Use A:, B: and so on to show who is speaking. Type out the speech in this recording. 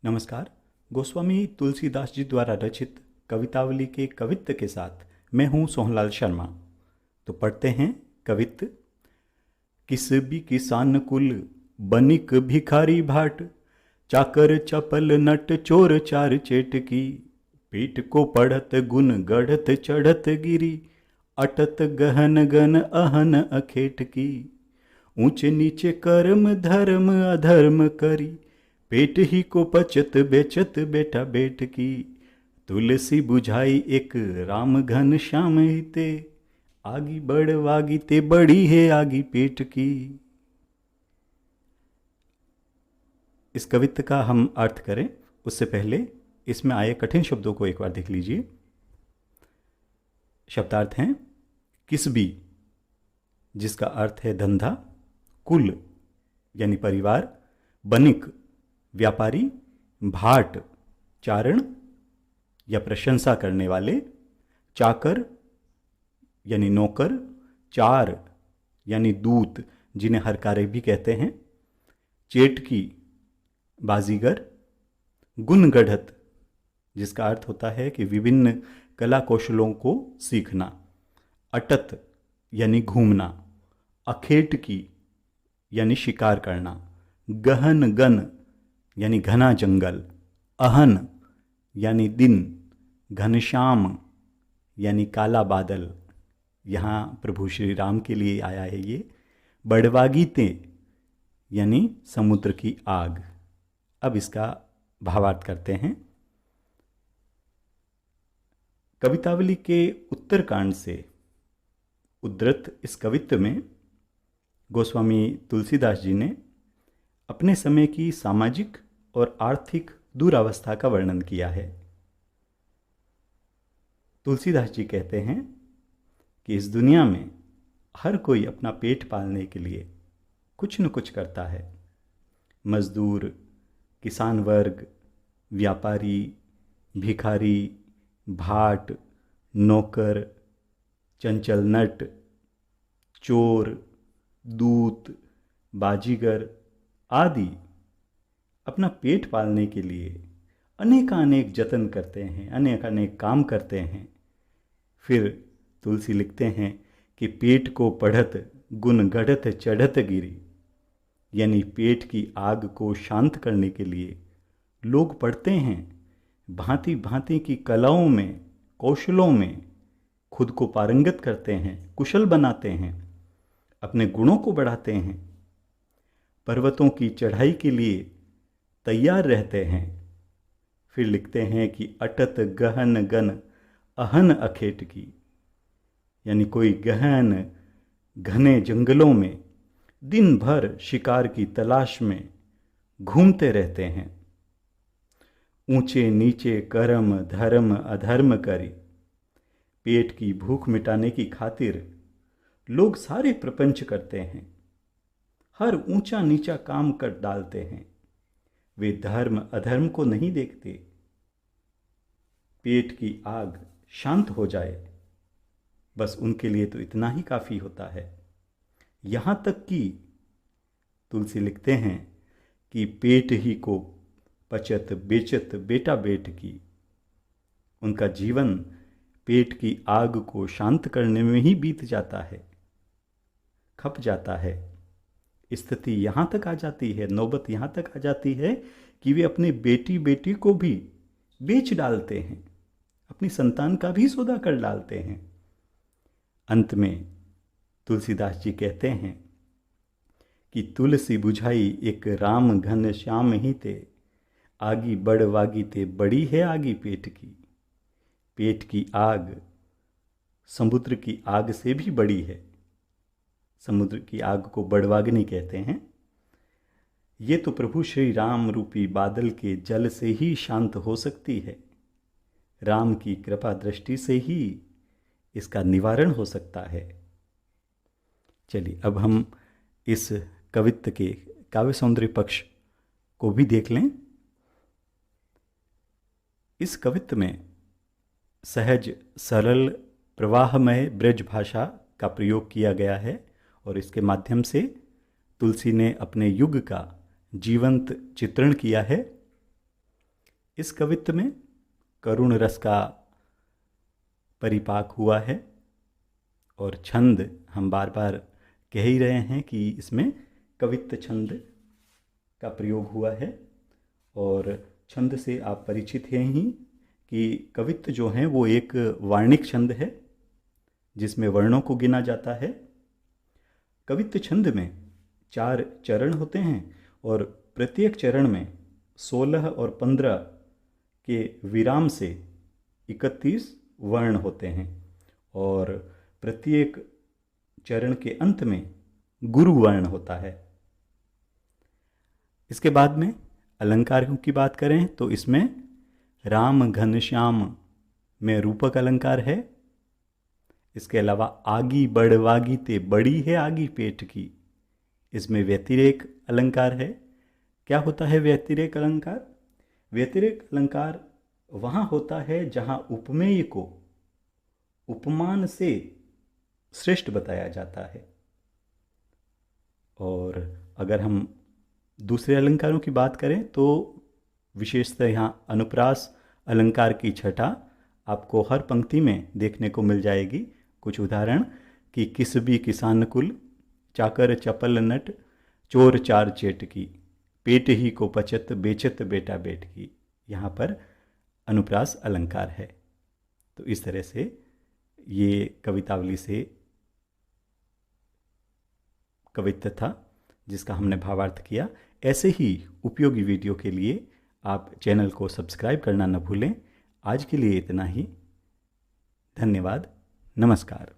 A: नमस्कार। गोस्वामी तुलसीदास जी द्वारा रचित कवितावली के कवित्त के साथ मैं हूं सोहनलाल शर्मा। तो पढ़ते हैं कवित्त। किस भी किसान कुल बनिक भिखारी भाट, चाकर चपल नट चोर चार चेटकी, पीठ को पढ़त गुन गढ़त चढ़त गिरी, अटत गहन गन अहन अखेट की, ऊंचे नीचे कर्म धर्म अधर्म करी, पेट ही को पचत बेचत बेटा बेट की, तुलसी बुझाई एक राम घन श्याम हिते, आगी बड़ वागी ते बड़ी है आगी पेट की। इस कवित्त का हम अर्थ करें उससे पहले इसमें आए कठिन शब्दों को एक बार देख लीजिए। शब्दार्थ हैं किस भी, जिसका अर्थ है धंधा, कुल यानी परिवार, बनिक व्यापारी, भाट चारण या प्रशंसा करने वाले, चाकर यानी नौकर, चार यानी दूत जिन्हें हरकारे भी कहते हैं, चेटकी बाजीगर, गुण गढ़त जिसका अर्थ होता है कि विभिन्न कला कौशलों को सीखना, अटत यानी घूमना, अखेट की यानी शिकार करना, गहन गन यानी घना जंगल, अहन यानी दिन, घनश्याम यानी काला बादल, यहाँ प्रभु श्री राम के लिए आया है ये, बड़वागीते यानी समुद्र की आग। अब इसका भावार्थ करते हैं। कवितावली के उत्तरकांड से उद्धृत इस कवित्त में गोस्वामी तुलसीदास जी ने अपने समय की सामाजिक और आर्थिक दुरावस्था का वर्णन किया है। तुलसीदास जी कहते हैं कि इस दुनिया में हर कोई अपना पेट पालने के लिए कुछ न कुछ करता है। मजदूर, किसान वर्ग, व्यापारी, भिखारी, भाट, नौकर, चंचल नट, चोर, दूत, बाजीगर आदि अपना पेट पालने के लिए अनेकानेक जतन करते हैं, अनेकानेक काम करते हैं। फिर तुलसी लिखते हैं कि पेट को पढ़त गुन गढ़त चढ़त गिरी, यानी पेट की आग को शांत करने के लिए लोग पढ़ते हैं, भांति भांति की कलाओं में, कौशलों में खुद को पारंगत करते हैं, कुशल बनाते हैं, अपने गुणों को बढ़ाते हैं, पर्वतों की चढ़ाई के लिए तैयार रहते हैं। फिर लिखते हैं कि अटत गहन गन अहन अखेट की, यानी कोई गहन घने जंगलों में दिन भर शिकार की तलाश में घूमते रहते हैं। ऊंचे नीचे कर्म धर्म अधर्म करी, पेट की भूख मिटाने की खातिर लोग सारे प्रपंच करते हैं, हर ऊंचा नीचा काम कर डालते हैं। वे धर्म अधर्म को नहीं देखते। पेट की आग शांत हो जाए, बस उनके लिए तो इतना ही काफी होता है। यहां तक कि तुलसी लिखते हैं कि पेट ही को पचत बेचत बेटा बेट की, उनका जीवन पेट की आग को शांत करने में ही बीत जाता है, खप जाता है। स्थिति यहाँ तक आ जाती है, नौबत यहाँ तक आ जाती है कि वे अपने बेटी बेटी को भी बेच डालते हैं, अपनी संतान का भी सौदा कर डालते हैं। अंत में तुलसीदास जी कहते हैं कि तुलसी बुझाई एक राम घन श्याम ही ते, आगी बड़ वागी ते बड़ी है आगी पेट की। पेट की आग समुद्र की आग से भी बड़ी है। समुद्र की आग को बड़वाग्नि कहते हैं। ये तो प्रभु श्री राम रूपी बादल के जल से ही शांत हो सकती है। राम की कृपा दृष्टि से ही इसका निवारण हो सकता है। चलिए अब हम इस कवित्त के काव्य सौंदर्य पक्ष को भी देख लें। इस कवित्त में सहज सरल प्रवाहमय ब्रज भाषा का प्रयोग किया गया है और इसके माध्यम से तुलसी ने अपने युग का जीवंत चित्रण किया है। इस कवित्व में करुण रस का परिपाक हुआ है और छंद हम बार बार कह ही रहे हैं कि इसमें कवित्व छंद का प्रयोग हुआ है। और छंद से आप परिचित हैं ही कि कवित्व जो हैं वो एक वार्णिक छंद है जिसमें वर्णों को गिना जाता है। कवित्व छंद में 4 चरण होते हैं और प्रत्येक चरण में 16 और 15 के विराम से 31 वर्ण होते हैं और प्रत्येक चरण के अंत में गुरु वर्ण होता है। इसके बाद में अलंकारों की बात करें तो इसमें राम घनश्याम में रूपक अलंकार है। इसके अलावा आगी बड़वागी ते बड़ी है आगी पेट की, इसमें व्यतिरेक अलंकार है। क्या होता है व्यतिरेक अलंकार? व्यतिरेक अलंकार वहाँ होता है जहाँ उपमेय को उपमान से श्रेष्ठ बताया जाता है। और अगर हम दूसरे अलंकारों की बात करें तो विशेषतः यहाँ अनुप्रास अलंकार की छटा आपको हर पंक्ति में देखने को मिल जाएगी। कुछ उदाहरण कि किसबी किसान कुल, चाकर चपल नट, चोर चार चेट की, पेट ही को पचत बेचत बेटा बेट की, यहाँ पर अनुप्रास अलंकार है। तो इस तरह से ये कवितावली से कवित्व था जिसका हमने भावार्थ किया। ऐसे ही उपयोगी वीडियो के लिए आप चैनल को सब्सक्राइब करना न भूलें। आज के लिए इतना ही। धन्यवाद। नमस्कार।